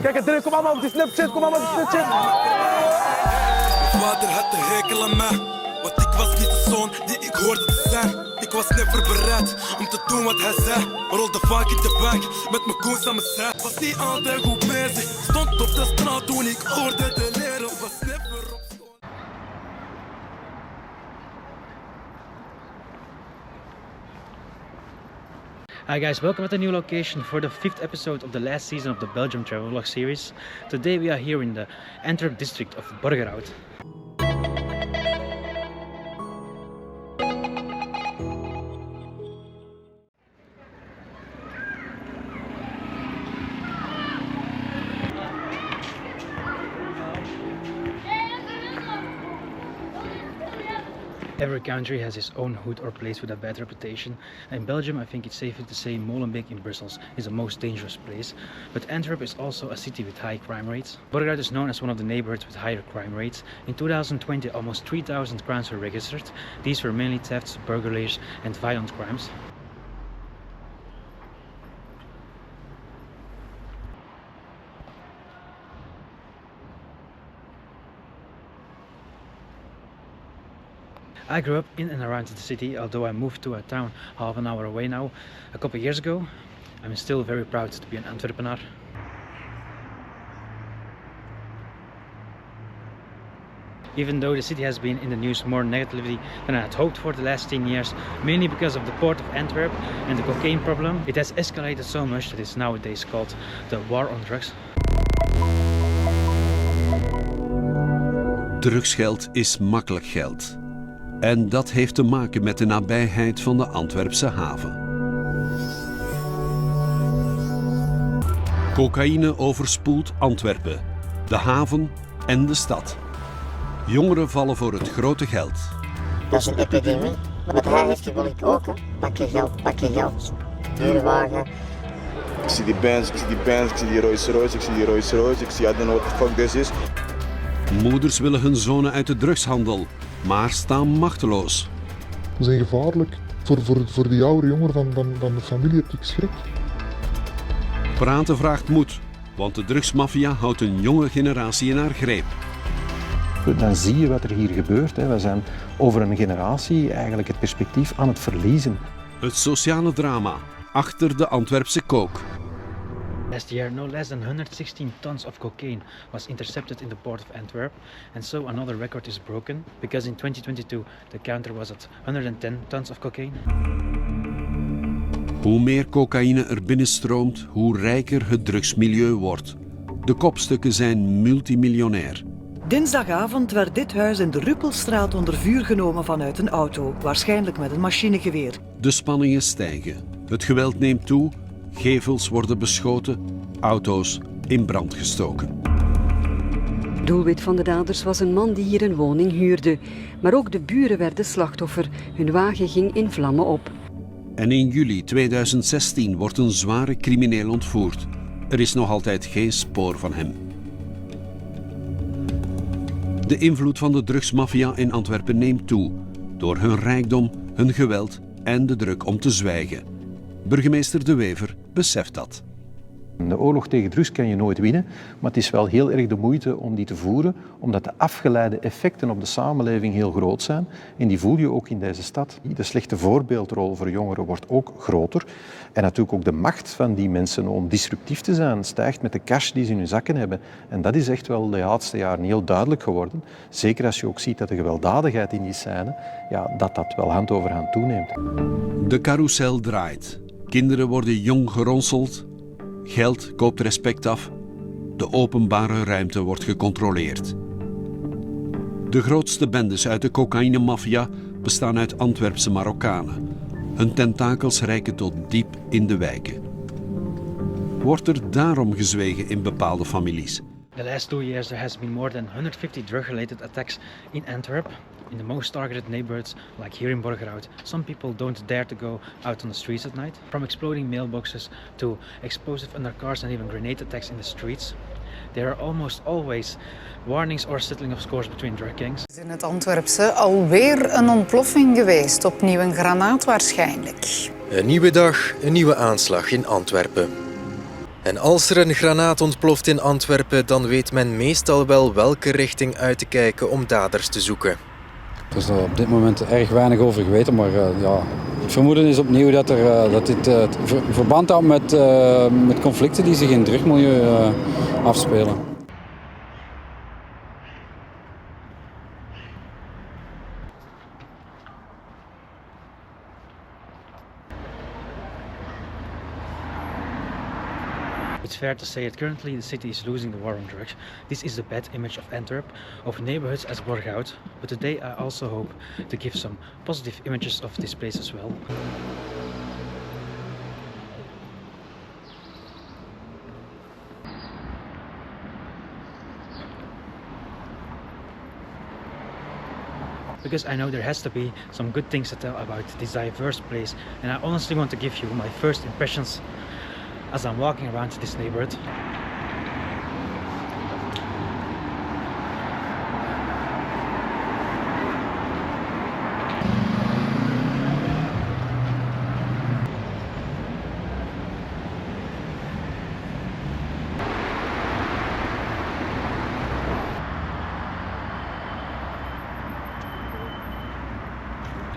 Kijk, het kom allemaal op die Snapchat, kom allemaal op die Snapchat. Mijn vader had de hekel aan mij, want ik was niet de zoon die ik hoorde te zijn. Ik was never bereid om te doen wat hij zei. Rolde vaak in de bank met mijn koers aan mijn zij. Was niet altijd goed bezig, stond op de straat toen ik hoorde de leren. Was never op school. Hi guys, welcome at a new location for the 5th episode of the last season of the Belgium travel vlog series. Today we are here in the Antwerp district of Borgerhout. Every country has its own hood or place with a bad reputation. In Belgium, I think it's safe to say Molenbeek in Brussels is the most dangerous place. But Antwerp is also a city with high crime rates. Borgerhout is known as one of the neighborhoods with higher crime rates. In 2020, almost 3,000 crimes were registered. These were mainly thefts, burglaries and violent crimes. I grew up in and around the city, although I moved to a town half an hour away now a couple of years ago. I'm still very proud to be an Antwerpenaar. Even though the city has been in the news more negatively than I had hoped for the last 10 years, mainly because of the port of Antwerp and the cocaine problem, it has escalated so much that it's nowadays called the war on drugs. Drugsgeld is makkelijk geld. En dat heeft te maken met de nabijheid van de Antwerpse haven. Cocaïne overspoelt Antwerpen, de haven en de stad. Jongeren vallen voor het grote geld. Dat is een epidemie, maar met haar heeft je wil ik ook. Pak je geld. Dure wagen. Ik zie die Benz, ik zie die Rolls Royce, ik zie I don't know what the fuck this is. Moeders willen hun zonen uit de drugshandel, maar staan machteloos. Ze zijn gevaarlijk. Voor die oudere jongeren van de familie heb ik schrik. Praten vraagt moed, want de drugsmafia houdt een jonge generatie in haar greep. Dan zie je wat er hier gebeurt. We zijn over een generatie eigenlijk het perspectief aan het verliezen. Het sociale drama achter de Antwerpse kook. Last year, no less than 116 tons of cocaine was intercepted in the port of Antwerp, and so another record is broken, because in 2022 the counter was at 110 tons of cocaine. Hoe meer cocaïne er binnenstroomt, hoe rijker het drugsmilieu wordt. De kopstukken zijn multimiljonair. Dinsdagavond werd dit huis in de Ruppelstraat onder vuur genomen vanuit een auto, waarschijnlijk met een machinegeweer. De spanningen stijgen, het geweld neemt toe, gevels worden beschoten, auto's in brand gestoken. Doelwit van de daders was een man die hier een woning huurde. Maar ook de buren werden slachtoffer. Hun wagen ging in vlammen op. En in juli 2016 wordt een zware crimineel ontvoerd. Er is nog altijd geen spoor van hem. De invloed van de drugsmafia in Antwerpen neemt toe, door hun rijkdom, hun geweld en de druk om te zwijgen. Burgemeester De Wever beseft dat. De oorlog tegen drugs kan je nooit winnen, maar het is wel heel erg de moeite om die te voeren, omdat de afgeleide effecten op de samenleving heel groot zijn. En die voel je ook in deze stad. De slechte voorbeeldrol voor jongeren wordt ook groter. En natuurlijk ook de macht van die mensen om disruptief te zijn stijgt met de cash die ze in hun zakken hebben. En dat is echt wel de laatste jaren heel duidelijk geworden. Zeker als je ook ziet dat de gewelddadigheid in die scène, dat wel hand over hand toeneemt. De carousel draait. Kinderen worden jong geronseld. Geld koopt respect af. De openbare ruimte wordt gecontroleerd. De grootste bendes uit de cocaïnemafia bestaan uit Antwerpse Marokkanen. Hun tentakels reiken tot diep in de wijken. Wordt er daarom gezwegen in bepaalde families? The last 2 years there has been more than 150 drug-related attacks in Antwerp, in the most targeted neighborhoods like here in Borgerhout. Some people don't dare to go out on the streets at night. From exploding mailboxes to explosive undercars and even grenade attacks in the streets. There are almost always warnings or settling of scores between drug gangs. In het Antwerpse alweer een ontploffing geweest, opnieuw een granaat waarschijnlijk. Een nieuwe dag, een nieuwe aanslag in Antwerpen. En als er een granaat ontploft in Antwerpen, dan weet men meestal wel welke richting uit te kijken om daders te zoeken. Er is op dit moment erg weinig over geweten, maar ja, het vermoeden is opnieuw dat dit verband houdt met conflicten die zich in het drugmilieu afspelen. It's fair to say that currently the city is losing the war on drugs. This is the bad image of Antwerp, of neighborhoods as Borgerhout, but today I also hope to give some positive images of this place as well. Because I know there has to be some good things to tell about this diverse place, and I honestly want to give you my first impressions as I'm walking around this neighborhood.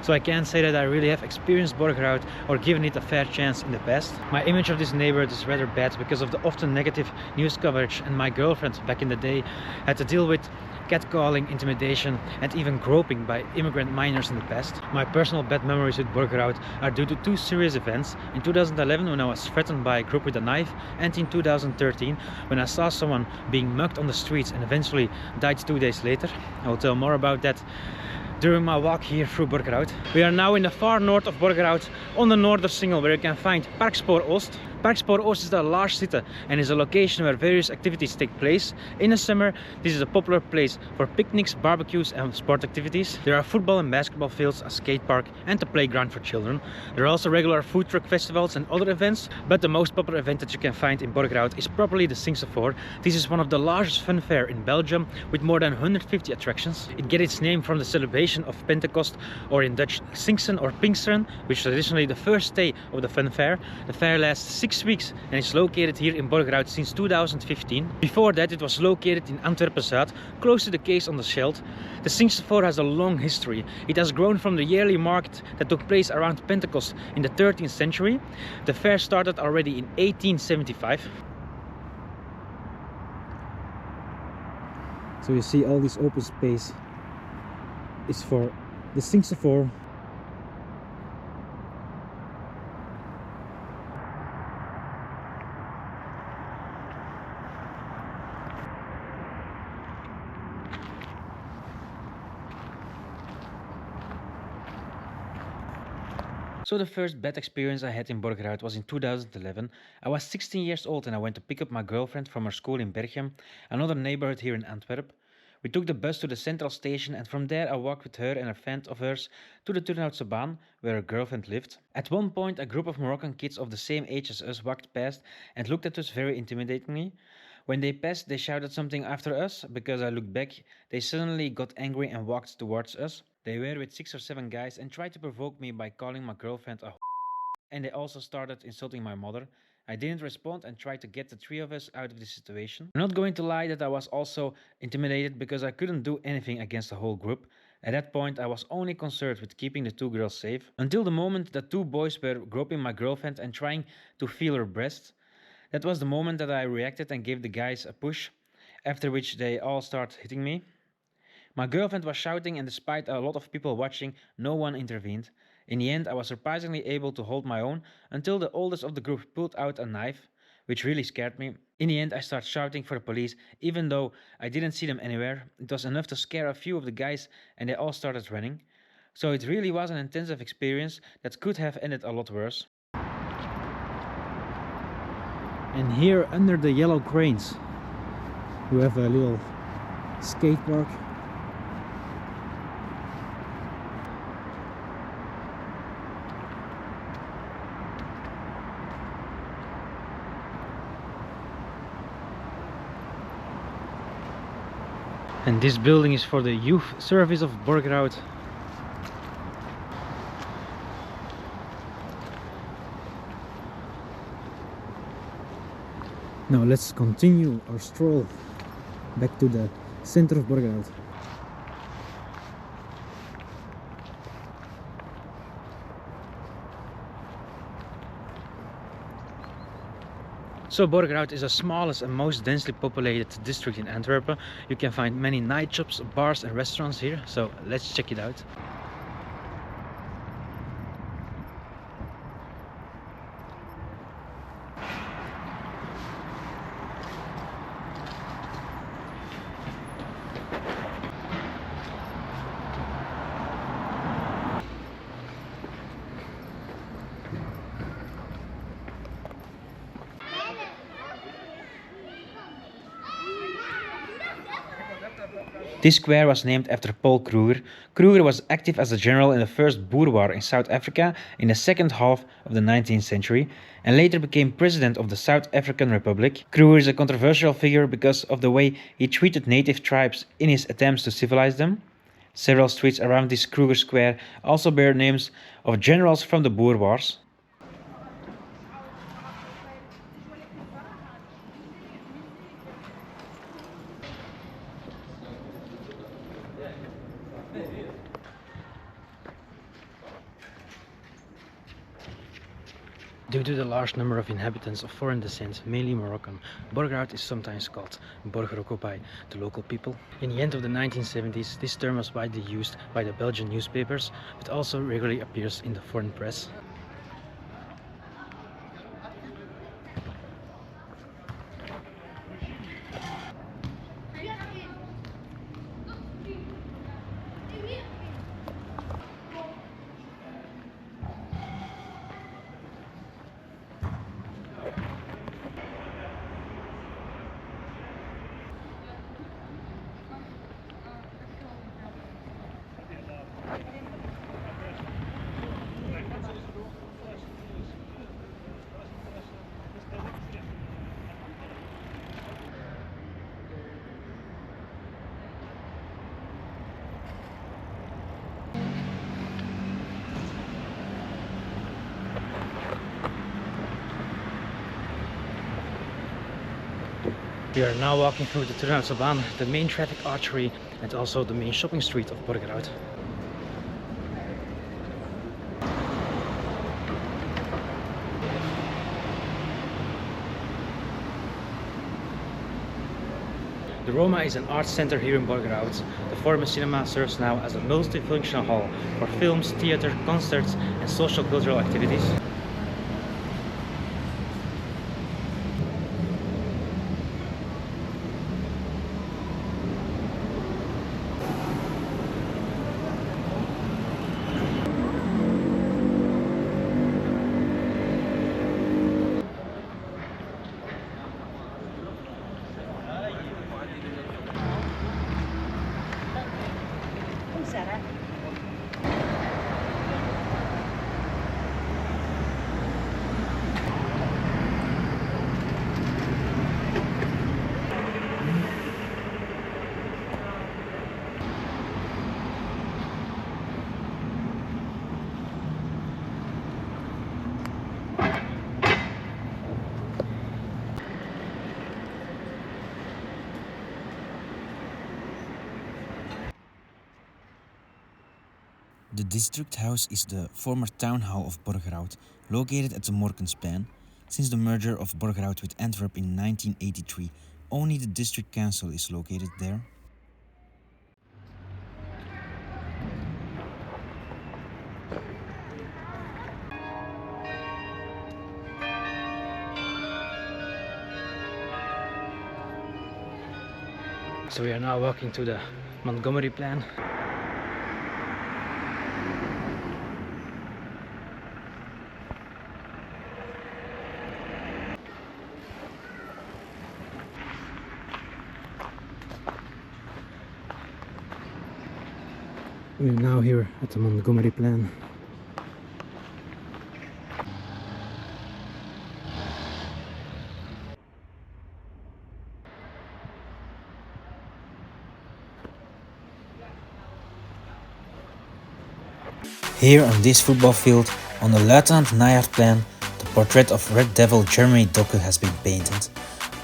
So I can't say that I really have experienced Borgerhout or given it a fair chance in the past. My image of this neighborhood is rather bad because of the often negative news coverage, and my girlfriend back in the day had to deal with catcalling, intimidation and even groping by immigrant minors in the past. My personal bad memories with Borgerhout are due to two serious events. In 2011 when I was threatened by a group with a knife, and in 2013 when I saw someone being mugged on the streets and eventually died 2 days later. I will tell more about that during my walk here through Borgerhout. We are now in the far north of Borgerhout on the northern single, where you can find Parkspoor Oost. Parkspoor Oost is a large city and is a location where various activities take place. In the summer, this is a popular place for picnics, barbecues and sport activities. There are football and basketball fields, a skate park and a playground for children. There are also regular food truck festivals and other events, but the most popular event that you can find in Borgerhout is probably the Singsevoort. This is one of the largest fun fair in Belgium with more than 150 attractions. It gets its name from the celebration of Pentecost, or in Dutch Singsen or Pinksteren, which is traditionally the first day of the fun fair. The fair lasts 6 weeks and is located here in Borgerhout since 2015. Before that it was located in Antwerp Zuid, close to the quays on the Scheldt. The Singsevoort has a long history. It has grown from the yearly market that took place around Pentecost in the 13th century. The fair started already in 1875. So you see all this open space is for the Singsevoort. So the first bad experience I had in Borgerhout was in 2011. I was 16 years old and I went to pick up my girlfriend from her school in Belgium, another neighborhood here in Antwerp. We took the bus to the central station and from there I walked with her and a friend of hers to the Turnhoutse Baan, where her girlfriend lived. At one point a group of Moroccan kids of the same age as us walked past and looked at us very intimidatingly. When they passed, they shouted something after us. Because I looked back, they suddenly got angry and walked towards us. They were with 6 or 7 guys and tried to provoke me by calling my girlfriend a and they also started insulting my mother. I didn't respond and tried to get the 3 of us out of this situation. I'm not going to lie that I was also intimidated because I couldn't do anything against the whole group. At that point I was only concerned with keeping the 2 girls safe, until the moment that 2 boys were groping my girlfriend and trying to feel her breast. That was the moment that I reacted and gave the guys a push, after which they all started hitting me. My girlfriend was shouting and despite a lot of people watching, no one intervened. In the end I was surprisingly able to hold my own until the oldest of the group pulled out a knife, which really scared me. In the end I started shouting for the police, even though I didn't see them anywhere. It was enough to scare a few of the guys and they all started running. So it really was an intensive experience that could have ended a lot worse. And here under the yellow cranes we have a little skate park. And this building is for the youth service of Borgerhout. Now let's continue our stroll back to the center of Borgerhout. So Borgerhout is the smallest and most densely populated district in Antwerp. You can find many night shops, bars and restaurants here, so let's check it out. This square was named after Paul Kruger. Kruger was active as a general in the First Boer War in South Africa in the second half of the 19th century and later became president of the South African Republic. Kruger is a controversial figure because of the way he treated native tribes in his attempts to civilize them. Several streets around this Kruger Square also bear names of generals from the Boer Wars. Due to the large number of inhabitants of foreign descent, mainly Moroccan, Borgerhout is sometimes called Borgerhout by the local people. In the end of the 1970s, this term was widely used by the Belgian newspapers, but also regularly appears in the foreign press. We are now walking through the Turnhoutsebaan, the main traffic artery and also the main shopping street of Borgerhout. The Roma is an arts center here in Borgerhout. The former cinema serves now as a multifunctional hall for films, theater, concerts and social cultural activities. The district house is the former town hall of Borgerhout, located at the Morkenspan. Since the merger of Borgerhout with Antwerp in 1983, only the district council is located there. So we are now walking to the Montgomery plan. We are now here at the Montgomery plan. Here on this football field, on the Lieutenant Nijhaardplein, the portrait of Red Devil Jeremy Dokke has been painted.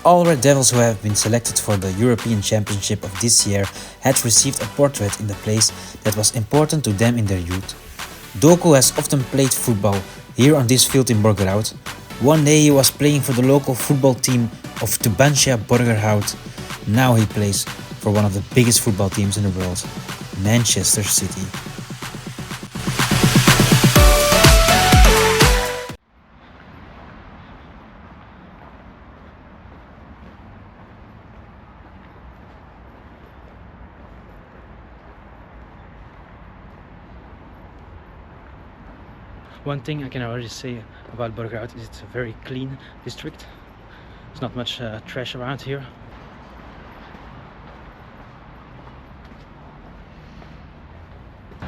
All Red Devils who have been selected for the European Championship of this year had received a portrait in the place that was important to them in their youth. Doku has often played football here on this field in Borgerhout. One day he was playing for the local football team of Tubantia Borgerhout. Now he plays for one of the biggest football teams in the world, Manchester City. One thing I can already say about Borgerhout is it's a very clean district. There's not much trash around here.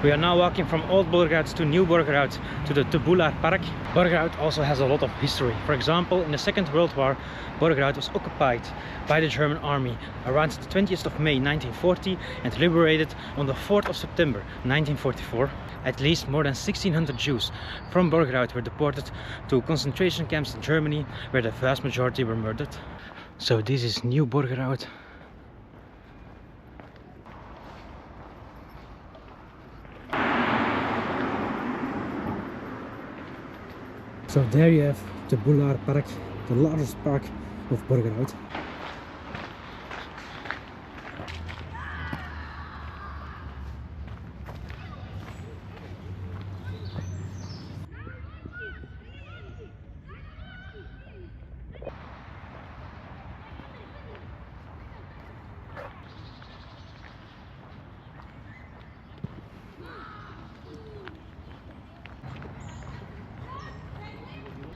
We are now walking from Old Borgerhout to New Borgerhout to the Tubular Park. Borgerhout also has a lot of history. For example, in the Second World War, Borgerhout was occupied by the German army around the 20th of May 1940 and liberated on the 4th of September 1944. At least more than 1600 Jews from Borgerhout were deported to concentration camps in Germany, where the vast majority were murdered. So this is New Borgerhout. So there you have the Tubular Park, the largest park of Borgerhout.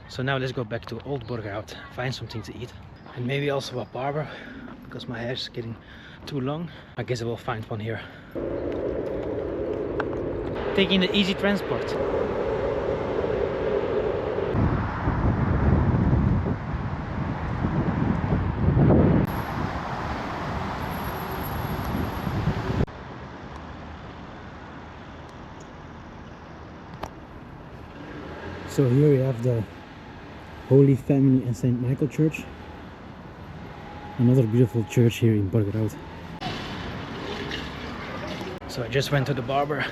So now let's go back to Old Borgerhout, find something to eat, and maybe also a barber, because my hair is getting too long. I guess I will find one here. Taking the easy transport. So here we have the Holy Family and St. Michael Church. Another beautiful church here in Borgerhout. So I just went to the barber.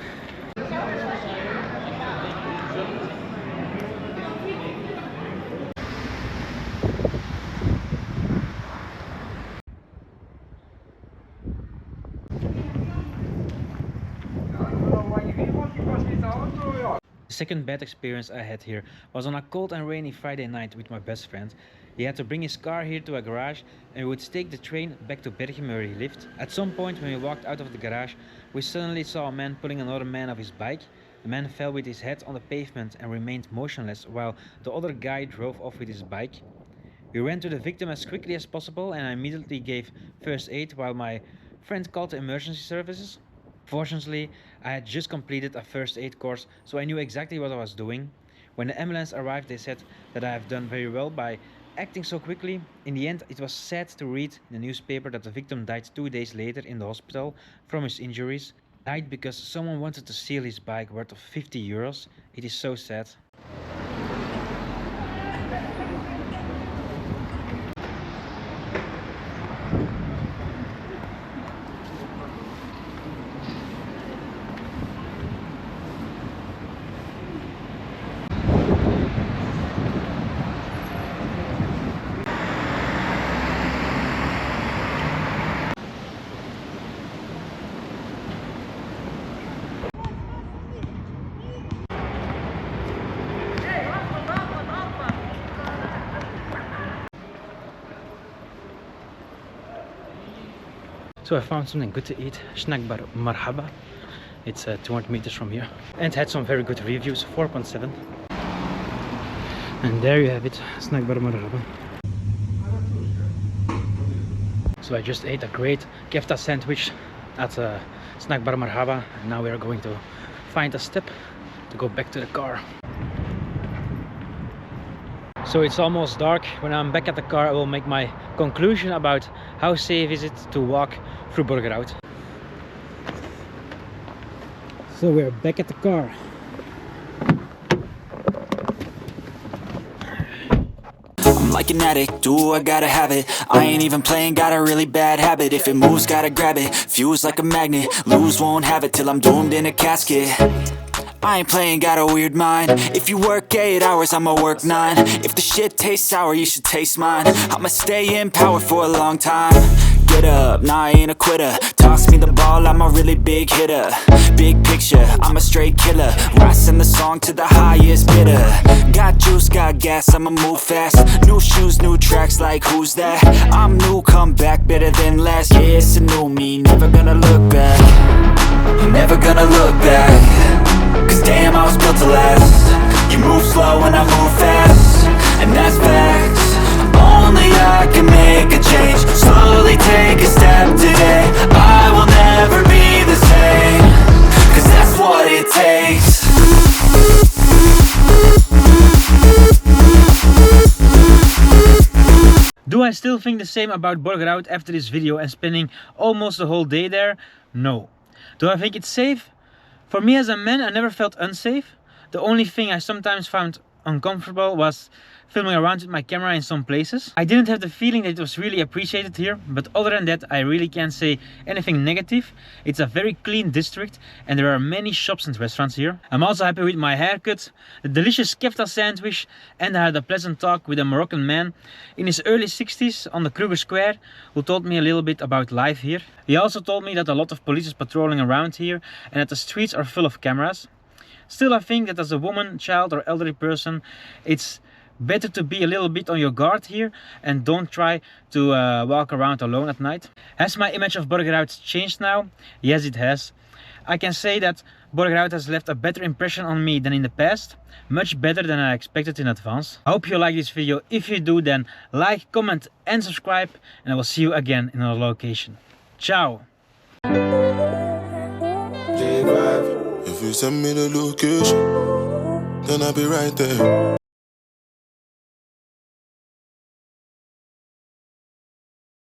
The second bad experience I had here was on a cold and rainy Friday night with my best friend. He had to bring his car here to a garage and we would take the train back to Belgium where he lived. At some point when we walked out of the garage, we suddenly saw a man pulling another man off his bike. The man fell with his head on the pavement and remained motionless while the other guy drove off with his bike. We ran to the victim as quickly as possible and I immediately gave first aid while my friend called the emergency services. Fortunately, I had just completed a first aid course, so I knew exactly what I was doing. When the ambulance arrived, they said that I have done very well by acting so quickly. In the end, it was sad to read in the newspaper that the victim died 2 days later in the hospital from his injuries. Died because someone wanted to steal his bike worth of 50 euros. It is so sad. So I found something good to eat, Snack Bar Marhaba. It's 200 meters from here and had some very good reviews, 4.7. And there you have it, Snack Bar Marhaba. So I just ate a great kefta sandwich at Snack Bar Marhaba and now we are going to find a step to go back to the car. So it's almost dark. When I'm back at the car I will make my conclusion about how safe is it to walk through Borgerhout. So we're back at the car. I'm like like an addict, do I gotta have it. I ain't even playing, got a really bad habit. If it moves, gotta grab it, fuse like a magnet. Lose, won't have it till I'm doomed in a casket. I ain't playing, got a weird mind. If you work 8 hours, I'ma work 9. If the shit tastes sour, you should taste mine. I'ma stay in power for a long time. Get up, nah, I ain't a quitter. Toss me the ball, I'm a really big hitter. Big picture, I'm a straight killer. Rising the song to the highest bidder. Got juice, got gas, I'ma move fast. New shoes, new tracks, like who's that? I'm new, come back, better than last. Yeah, it's a new me, never gonna look back. Never gonna look back. Cause damn, I was built to last. You move slow and I move fast, and that's facts. Only I can make a change. Slowly take a step today. I will never be the same. Cause that's what it takes. Do I still think the same about Borgerhout after this video and spending almost the whole day there? No. Do I think it's safe? For me as a man, I never felt unsafe. The only thing I sometimes found uncomfortable was filming around with my camera in some places. I didn't have the feeling that it was really appreciated here, but other than that, I really can't say anything negative. It's a very clean district and there are many shops and restaurants here. I'm also happy with my haircut, the delicious kefta sandwich, and I had a pleasant talk with a Moroccan man in his early 60s on the Kruger Square who told me a little bit about life here. He also told me that a lot of police is patrolling around here and that the streets are full of cameras. Still, I think that as a woman, child or elderly person, it's better to be a little bit on your guard here and don't try to walk around alone at night. Has my image of Borgerhout changed now? Yes, it has. I can say that Borgerhout has left a better impression on me than in the past. Much better than I expected in advance. I hope you like this video. If you do, then like, comment and subscribe, and I will see you again in another location. Ciao! If you send me the location, then I'll be right there.